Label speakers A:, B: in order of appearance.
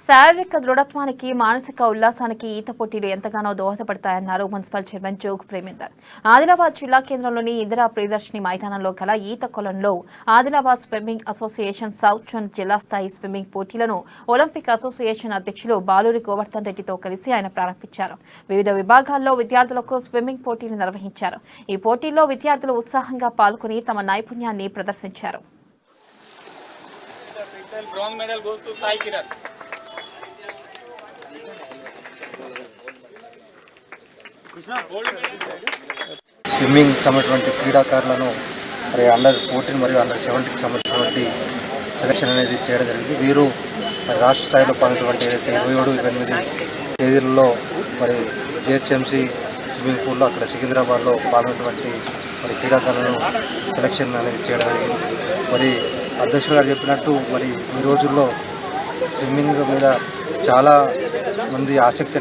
A: శారీరక దృఢత్వానికి మానసిక ఉల్లాసానికి ఈత పోటీలు ఎంతగానో దోహదపడతాయన్నారు మున్సిపల్ చైర్మన్ జోగు ప్రేమేందర్. ఆదిలాబాద్ జిల్లా కేంద్రంలోని ఇందిరా ప్రియదర్శిని మైదానంలో గల ఈత కొలంలో Adilabad swimming association south zone జిల్లా స్థాయి స్విమ్మింగ్ పోటీలను ఒలింపిక్ అసోసియేషన్ అధ్యక్షులు బాలూరి గోవర్ధన్ రెడ్డితో కలిసి ఆయన ప్రారంభించారు. వివిధ విభాగాల్లో విద్యార్థులకు స్విమ్మింగ్ పోటీలు నిర్వహించారు. ఈ పోటీల్లో విద్యార్థులు ఉత్సాహంగా పాల్గొని తమ నైపుణ్యాన్ని ప్రదర్శించారు.
B: స్విమ్మింగ్ సంబంధించిన క్రీడాకారులను మరి అండర్ 14 మరియు అండర్ 17కి సంబంధించినటువంటి సెలక్షన్ అనేది చేయడం జరిగింది. వీరు మరి రాష్ట్ర స్థాయిలో పాల్గొన్నటువంటి ఏదైతే 27-28 తేదీలలో మరి జిహెచ్ఎంసీ స్విమ్మింగ్ పూల్లో అక్కడ సికింద్రాబాద్లో పాల్గొన్నటువంటి మరి క్రీడాకారులను సెలక్షన్ అనేది చేయడం జరిగింది. మరి అధ్యక్షులు గారు చెప్పినట్టు మరి ఈ రోజుల్లో స్విమ్మింగ్ మీద చాలా మంది ఆసక్తి